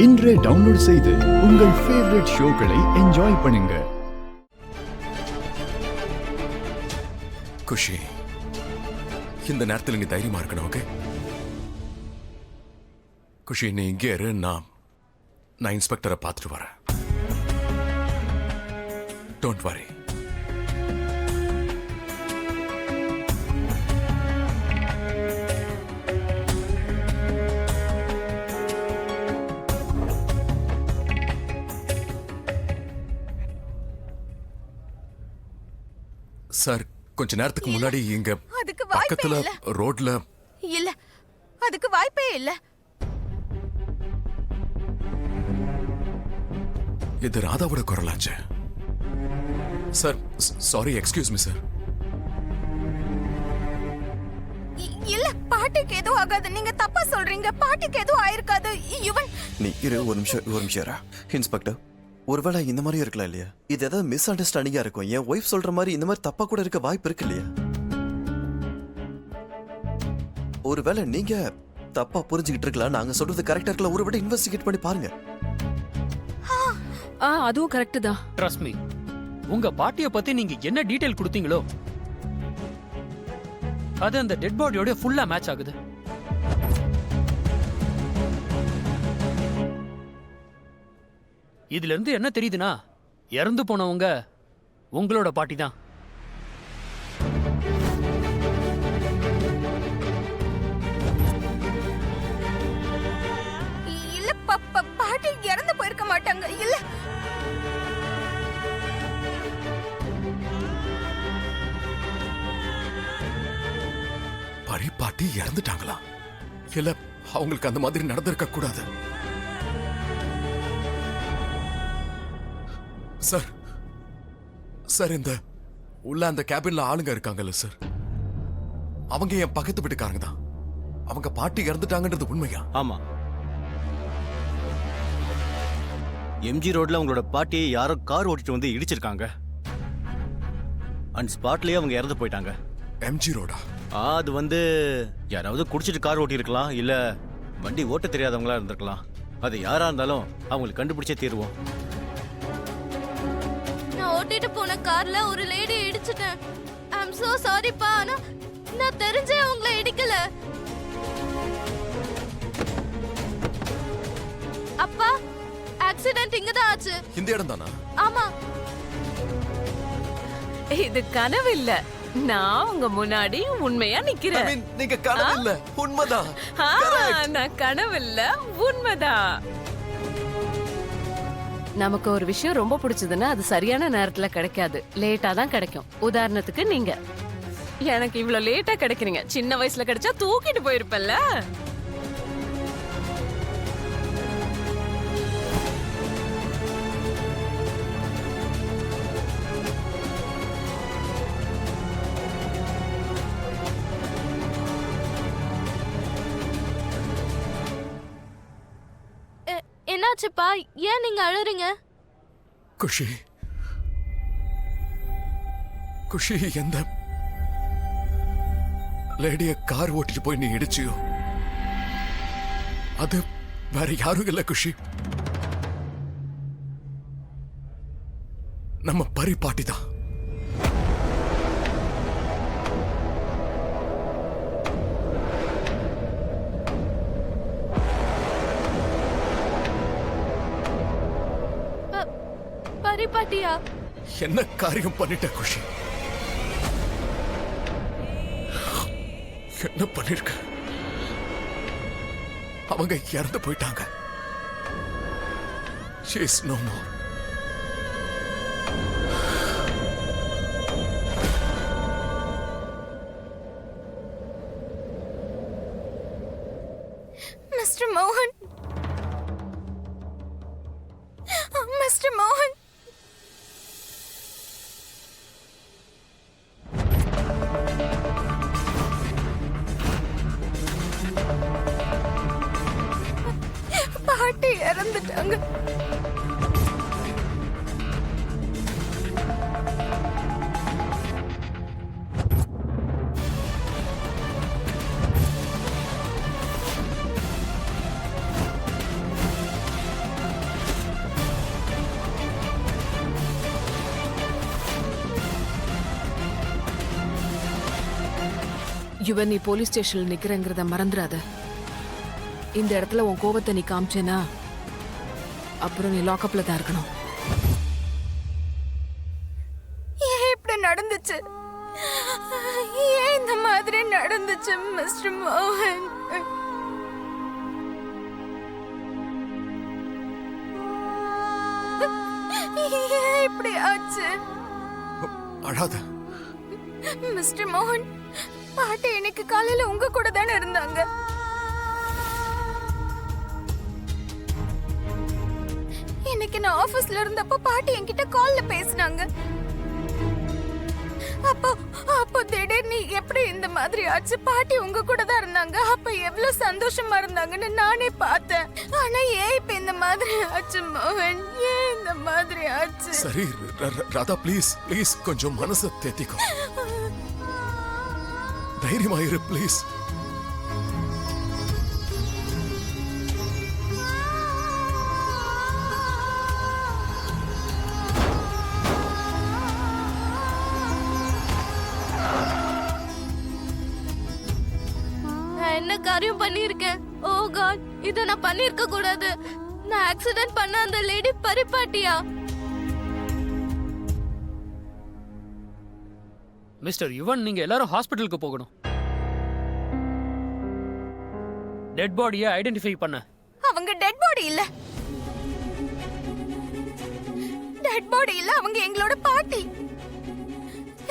இன்றே டவுன்லோட் செய்து உங்கள் ஃபேவரட் ஷோக்களை என்ஜாய் பண்ணுங்க. குஷி, இந்த நேரத்தில் நீ தைரியமா இருக்கணும். ஓகே குஷி, நீ இங்கே இரு. நான் இன்ஸ்பெக்டரை பார்த்துட்டு வரேன். Don't worry. சார், கொஞ்ச நேரத்துக்கு முன்னாடி இங்க பக்கத்துல ரோட்ல இல்ல, அதுக்கு வாய்ப்பே இல்ல. இது ராதாவோட குரலாச்சு. Sir, sorry, excuse me sir. இல்ல, பாட்டிக்கு எதுவும் ஆகாது. நீங்க தப்பா சொல்றீங்க. பாட்டிக்கு எதுவும் ஆயிருக்காது. யுவன், நீ இரு, ஒரு நிமிஷம். இன்ஸ்பெக்டர், ஒருவேளை இந்த மாதிரி இருக்கலாம் இல்லையா? இது ஏதாவது மிஸ் அண்டர்ஸ்டாண்டிங்கா இருக்கும். என் ஒய்ஃப் சொல்ற மாதிரி இந்த மாதிரி தப்பா கூட இருக்க வாய்ப்பு இருக்கு இல்லையா? ஒருவேளை நீங்க தப்பா புரிஞ்சுக்கிட்டு இருக்கலாம். நாங்க சொல்றது கரெக்டா இருக்கலாம். ஒருவேளை இன்வெஸ்டிகேட் பண்ணி பாருங்க. அதுவும் கரெக்ட் தான். ட்ரஸ்ட் மீ, உங்க பாட்டியை பத்தி நீங்க என்ன டீடைல் கொடுத்தீங்களோ அது அந்த டெட் பாடியோட ஃபுல்லா மேட்ச் ஆகுது. இதுல இருந்து என்ன தெரியுதுன்னா, இறந்து போனவங்க உங்களோட பாட்டி தான். இல்ல, பாட்டி இறந்து போயிருக்க மாட்டாங்க. இல்ல, பாட்டி இறந்துட்டாங்களா? இல்ல, அவங்களுக்கு அந்த மாதிரி நடந்திருக்க கூடாது. சார், சார், இந்த உள்ள அந்த கேபின்ல ஆளுங்க இருக்காங்கல்ல சார், அவங்க என் பக்கத்து வீட்டுக்காரங்க தான். அவங்க பாட்டி இறந்துட்டாங்கன்றது உண்மையா? ஆமா. எம்ஜி ரோட்ல உங்களோட பாட்டியை யாரோ கார் ஓட்டிட்டு வந்து இடிச்சிருக்காங்க. அண்ட் ஸ்பாட்லயே அவங்க இறந்து போயிட்டாங்க. எம்ஜி ரோடா? அது வந்து யாராவது குடிச்சிட்டு கார் ஓட்டி இருக்கலாம், இல்ல வண்டி ஓட்ட தெரியாதவங்களா இருந்திருக்கலாம். அது யாரா இருந்தாலும் அவங்களுக்கு கண்டுபிடிச்சே தீருவோம். நான் ஓட்டிட்டு போன கார்ல ஒரு லேடி இடிச்சிட்டேன். ஐ அம் சோ சாரிப்பா. ஆனா நான் தெரிஞ்சே உங்களை இடிக்கல. அப்பா, ஆக்சிடென்ட் இங்க தான் ஆச்சு. இந்த இடம் தானா? ஆமா. இது கனவு இல்ல, நான் உங்க முன்னாடி உண்மையா நிக்கிறேன். நீங்க கனவு இல்ல, உண்மைதான். நான் கனவு இல்ல, உண்மைதான். நமக்கு ஒரு விஷயம் ரொம்ப பிடிச்சதுன்னா அது சரியான நேரத்துல கிடைக்காது, லேட்டா தான் கிடைக்கும். உதாரணத்துக்கு நீங்க எனக்கு இவ்வளவு லேட்டா கிடைக்கிறீங்க. சின்ன வயசுல கிடைச்சா தூக்கிட்டு போயிருப்பல்ல. என்னாச்சுப்பா? ஏன் நீங்க அழுறீங்க? குஷி, குஷி, எந்த லேடிய கார் ஓட்டிட்டு போய் நீ இடிச்சியோ அது வேற யாரும் இல்ல குஷி, நம்ம பரிபாட்டி தான். பரிபாட்டியா? என்ன காரியம் பண்ணிட்ட குஷி? என்ன பண்ணிருக்க? அவங்க இறந்து போயிட்டாங்க. She is no more. Mister மோகன், மிஸ்டர் மோகன். பாட்டி இறந்துட்டாங்க. யுவன், நீ போலீஸ் ஸ்டேஷன்ல நிக்கிறங்கிறத மறந்துடாத. இந்த இடத்துல உன் கோவத்தை நீ காமிச்சேனா அப்புறம் நீ லாக்அப்ல தான் இருக்கணும். ஏன் இப்படி நடந்துச்சு? ஏன் இந்த மாதிரி நடந்துச்சு மிஸ்டர் மோகன்? ஏன் இப்படி ஆச்சு? அழாத. மிஸ்டர் மோகன், பாட்டி இன்னைக்கு காலையில உங்க கூட தானே இருந்தாங்க. இன்னைக்கு நான் ஆபீஸ்ல இருந்தப்போ பாட்டி என்கிட்ட கால்ல பேசினாங்க. அப்போ திடீர்னு எப்படி இந்த மாதிரி ஆச்சு? பாட்டி உங்க கூட தான் இருந்தாங்க. அப்ப எவ்வளவு சந்தோஷமா இருந்தாங்கன்னு நானே பார்த்தேன். ஆனா ஏன் இப்ப இந்த மாதிரி ஆச்சு மோகன்? ஏன் இந்த மாதிரி ஆச்சு? சரி ராதா, ப்ளீஸ் ப்ளீஸ் கொஞ்சம் மனசை தேத்திக்கோ. தைரியமாயிரு ப்ளீஸ். என்ன காரியம் பண்ணிருக்கேன்? ஓ காட், இத நான் பண்ணிருக்க கூடாது. நான் ஆக்சிடென்ட் பண்ண அந்த லேடி பரிபாட்டியா? மிஸ்டர் யுவன், நீங்க எல்லாரும் ஹாஸ்பிட்டலுக்கு போகணும். டெட் பாடியை ஐடென்டிஃபை பண்ண. அவங்க டெட் பாடி இல்ல. டெட் பாடி இல்ல, அவங்க எங்களோட பாட்டி.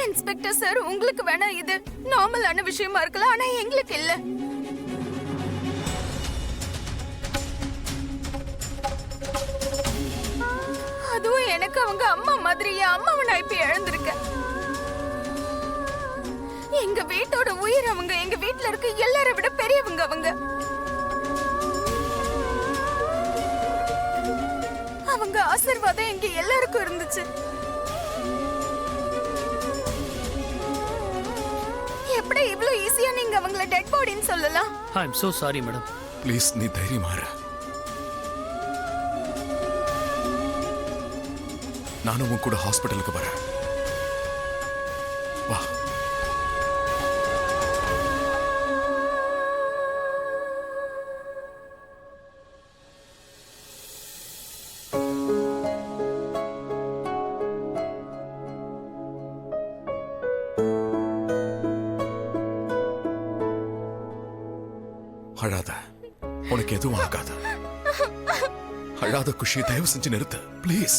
இன்ஸ்பெக்டர் சார், உங்களுக்கு வேணா இது நார்மலான விஷயமா இருக்கலாம், ஆனா எங்களுக்கு இல்ல. அதுவும் எனக்கு அவங்க அம்மா மாதிரி. என் அம்மாவை நான் இப்ப இழந்திருக்கேன். எங்க வீட்டோட உயிர் அவங்க. எங்க வீட்டுல இருக்க எல்லாரை விட பெரியவங்க அவங்க. அவங்க ஆசீர்வாதம் எங்க எல்லாருக்கும் இருந்துச்சு. எப்படி இவ்வளவு ஈஸியா நீங்க அவங்கள டெட் பாடின்னு சொல்லலாம்? I am so sorry madam. Please நீ தைரியமாயிரு. நானும் உன் கூட ஹாஸ்பிட்டலுக்கு வரேன். வா. அழாத, உனக்கு எதுவும் ஆகாது. அழாத குஷி, தயவு செஞ்சு நிறுத்து ப்ளீஸ்.